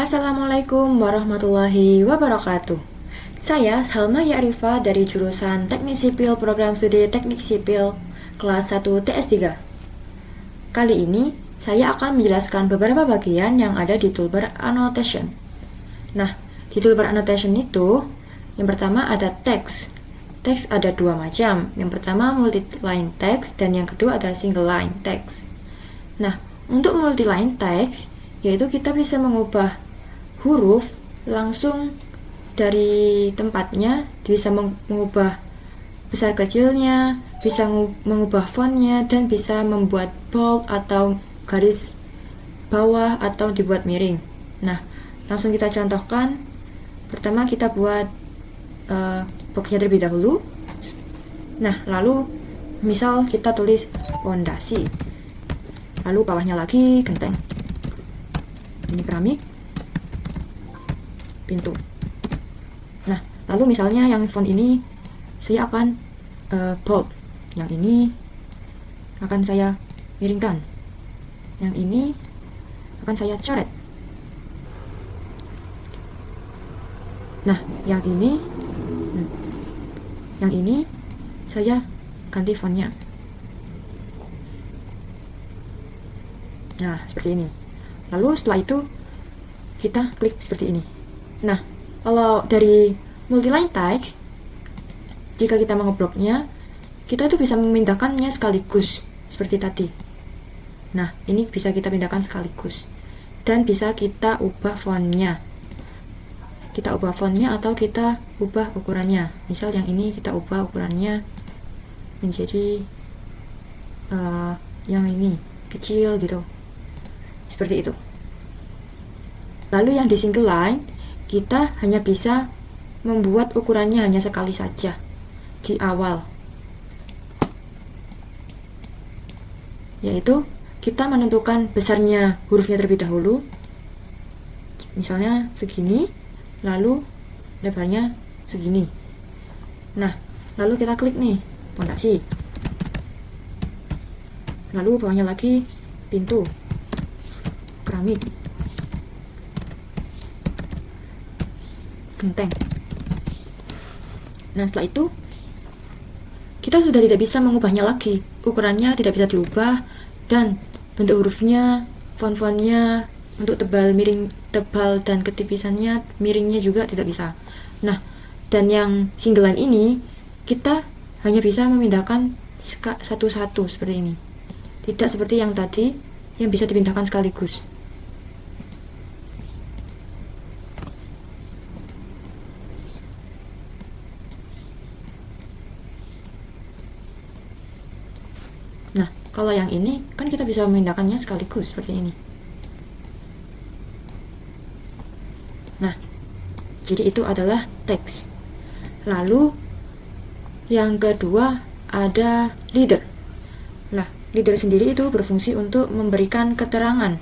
Assalamualaikum warahmatullahi wabarakatuh. Saya Salma Ya'rifa dari jurusan Teknik Sipil Program Studi Teknik Sipil kelas 1 TS3. Kali ini saya akan menjelaskan beberapa bagian yang ada di toolbar annotation. Nah, di toolbar annotation itu yang pertama ada text. Teks ada dua macam. Yang pertama multi-line text dan yang kedua ada single line text. Nah, untuk multi-line text yaitu kita bisa mengubah huruf langsung dari tempatnya, bisa mengubah besar kecilnya, bisa mengubah fontnya, dan bisa membuat bold atau garis bawah atau dibuat miring. Nah, langsung kita contohkan. Pertama kita buat boxnya terlebih dahulu. Nah, lalu misal kita tulis pondasi, lalu bawahnya lagi genteng, ini keramik, pintu. Nah, lalu misalnya yang font ini saya akan bold, yang ini akan saya miringkan, yang ini akan saya coret. Nah, yang ini saya ganti fontnya. Nah, seperti ini. Lalu setelah itu kita klik seperti ini. Nah, kalau dari multi-line text, jika kita mengebloknya, kita itu bisa memindahkannya sekaligus seperti tadi. Nah, ini bisa kita pindahkan sekaligus. Dan bisa kita ubah fontnya. Kita ubah fontnya atau kita ubah ukurannya. Misal yang ini kita ubah ukurannya menjadi yang ini kecil gitu. Seperti itu. Lalu yang di single line, kita hanya bisa membuat ukurannya hanya sekali saja di awal, yaitu kita menentukan besarnya hurufnya terlebih dahulu, misalnya segini, lalu lebarnya segini. Nah, lalu kita klik nih pondasi, lalu bawahnya lagi pintu, keramik, genteng. Nah, setelah itu kita sudah tidak bisa mengubahnya lagi, ukurannya tidak bisa diubah, dan bentuk hurufnya, font-fontnya, untuk tebal, miring, tebal dan ketipisannya, miringnya juga tidak bisa. Nah, dan yang single line ini kita hanya bisa memindahkan satu-satu seperti ini, tidak seperti yang tadi yang bisa dipindahkan sekaligus. Nah, kalau yang ini kan kita bisa memindahkannya sekaligus seperti ini. Nah, jadi itu adalah teks. Lalu yang kedua ada leader. Nah, leader sendiri itu berfungsi untuk memberikan keterangan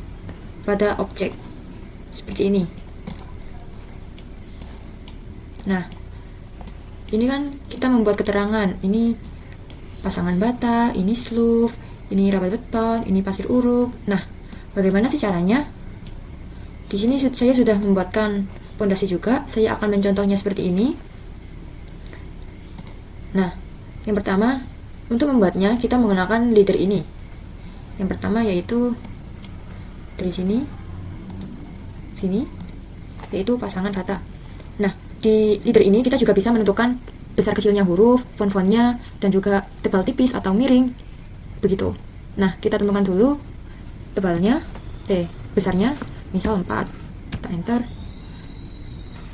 pada objek seperti ini. Nah, ini kan kita membuat keterangan, ini pasangan bata, ini sloof, ini rapat beton, ini pasir uruk. Nah, bagaimana sih caranya? Di sini saya sudah membuatkan pondasi juga. Saya akan mencontohnya seperti ini. Nah, yang pertama untuk membuatnya kita menggunakan leader ini. Yang pertama yaitu dari sini, yaitu pasangan bata. Nah, di leader ini kita juga bisa menentukan besar kecilnya huruf, font-fontnya, dan juga tebal tipis atau miring, begitu. Nah, kita tentukan dulu besarnya, misal 4, kita enter,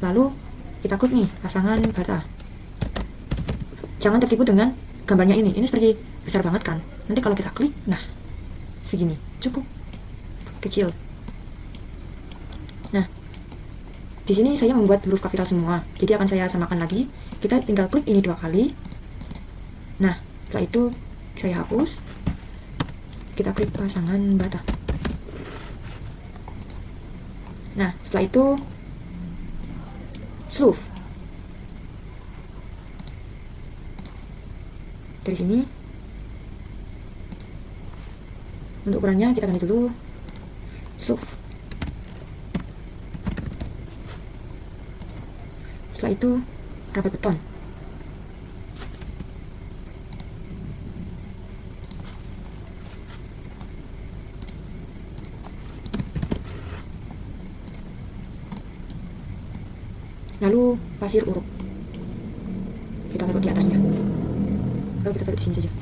lalu kita klik nih pasangan bata. Jangan tertipu dengan gambarnya ini seperti besar banget kan. Nanti kalau kita klik, nah segini, cukup kecil. Nah, di sini saya membuat huruf kapital semua, jadi akan saya samakan lagi. Kita tinggal klik ini 2 kali. Nah, setelah itu saya hapus. Kita klik pasangan bata. Nah, setelah itu sloof. Dari sini untuk ukurannya kita ganti dulu sloof. Setelah itu rapat beton. Lalu pasir uruk kita taruh di atasnya. Kita taruh di sini saja.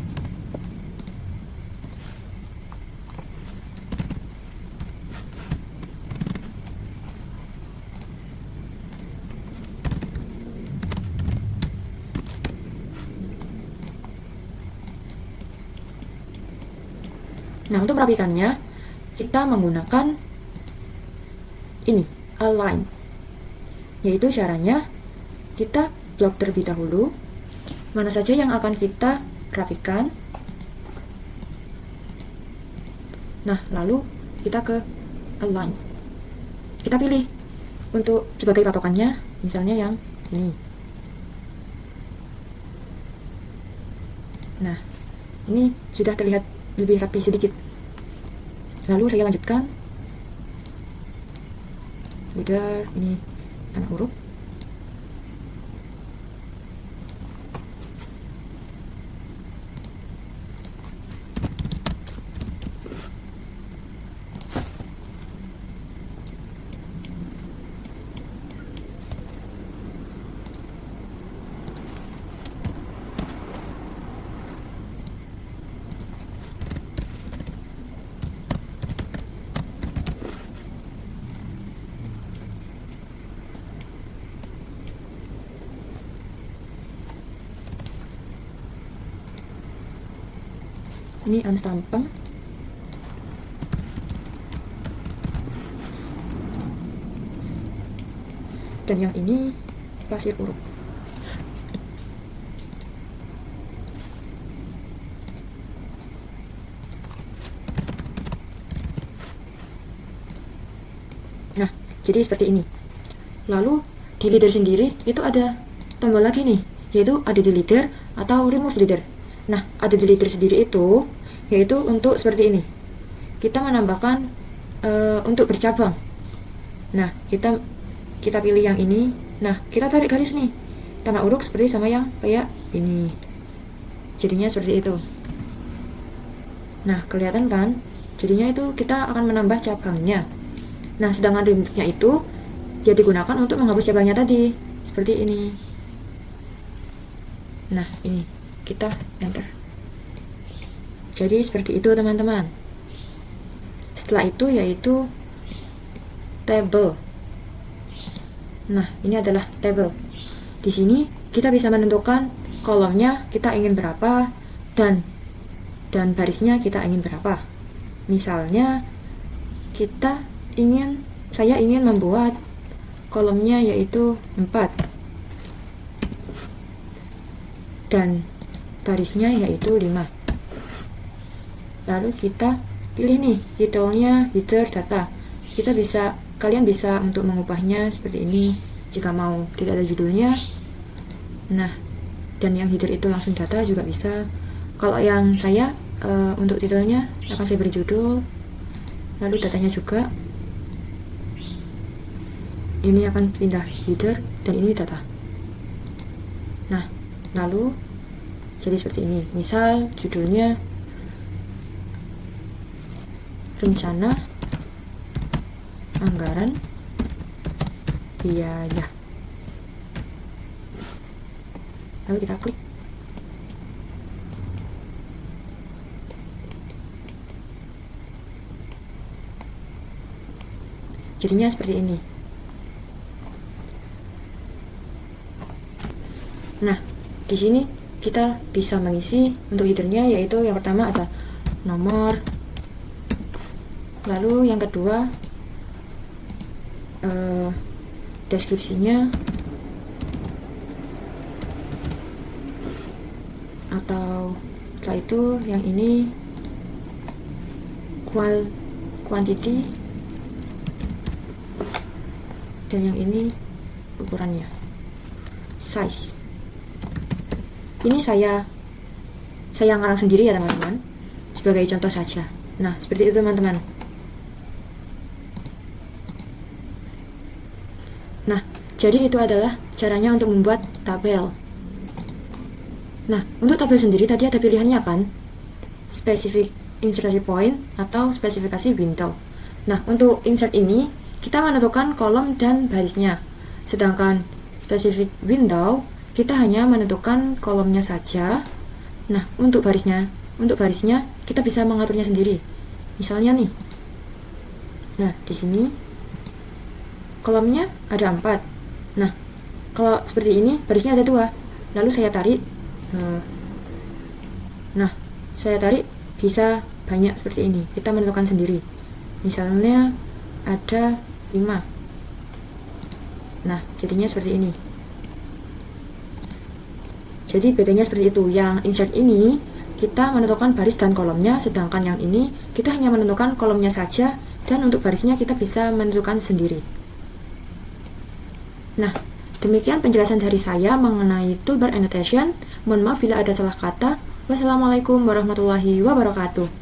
Nah, untuk merapikannya kita menggunakan ini, align. Yaitu caranya kita blok terlebih dahulu mana saja yang akan kita rapikan. Nah, lalu kita ke align. Kita pilih untuk sebagai patokannya, misalnya yang ini. Nah, ini sudah terlihat lebih rapi sedikit. Lalu saya lanjutkan leader, ini tanah uruk. Ini unstampeng. Dan yang ini pasir uruk. Nah, jadi seperti ini. Lalu di leader sendiri itu ada tombol lagi nih, yaitu ada di leader atau remove leader. Nah, ada di leader sendiri itu yaitu untuk seperti ini. Kita menambahkan untuk bercabang. Nah, kita pilih yang ini. Nah, kita tarik garis nih. Tanah uruk seperti sama yang kayak ini. Jadinya seperti itu. Nah, kelihatan kan? Jadinya itu kita akan menambah cabangnya. Nah, sedangkan remove-nya itu ya digunakan untuk menghapus cabangnya tadi. Seperti ini. Nah, ini kita enter. Jadi seperti itu teman-teman. Setelah itu yaitu table. Nah, ini adalah table. Di sini kita bisa menentukan kolomnya kita ingin berapa dan barisnya kita ingin berapa. Misalnya saya ingin membuat kolomnya yaitu 4 dan barisnya yaitu 5. Lalu kita pilih nih titelnya header data. Kalian bisa untuk mengubahnya seperti ini jika mau tidak ada judulnya. Nah, dan yang header itu langsung data juga bisa. Kalau yang saya untuk titelnya akan saya beri judul, lalu datanya juga. Ini akan pindah header dan ini data. Nah, lalu jadi seperti ini. Misal judulnya rencana anggaran biaya. Lalu kita klik. Jadinya seperti ini. Nah, di sini kita bisa mengisi untuk headernya, yaitu yang pertama ada nomor, lalu yang kedua deskripsinya, atau setelah itu yang ini quantity, dan yang ini ukurannya, size. Ini saya ngarang sendiri ya teman-teman, sebagai contoh saja. Nah, seperti itu teman-teman. Nah, Jadi itu adalah caranya untuk membuat tabel. Nah, untuk tabel sendiri tadi ada pilihannya kan? Specific insertion point atau spesifikasi window. Nah, untuk insert ini kita menentukan kolom dan barisnya. Sedangkan specific window kita hanya menentukan kolomnya saja. Nah, untuk barisnya kita bisa mengaturnya sendiri. Misalnya nih. Nah, di sini kolomnya ada 4. Nah, kalau seperti ini barisnya ada 2. Lalu saya tarik. Nah, saya tarik bisa banyak seperti ini. Kita menentukan sendiri. Misalnya ada 5. Nah, jadinya seperti ini. Jadi bedanya seperti itu. Yang insert ini kita menentukan baris dan kolomnya, sedangkan yang ini kita hanya menentukan kolomnya saja, dan untuk barisnya kita bisa menentukan sendiri. Nah, demikian penjelasan dari saya mengenai toolbar annotation. Mohon maaf bila ada salah kata. Wassalamualaikum warahmatullahi wabarakatuh.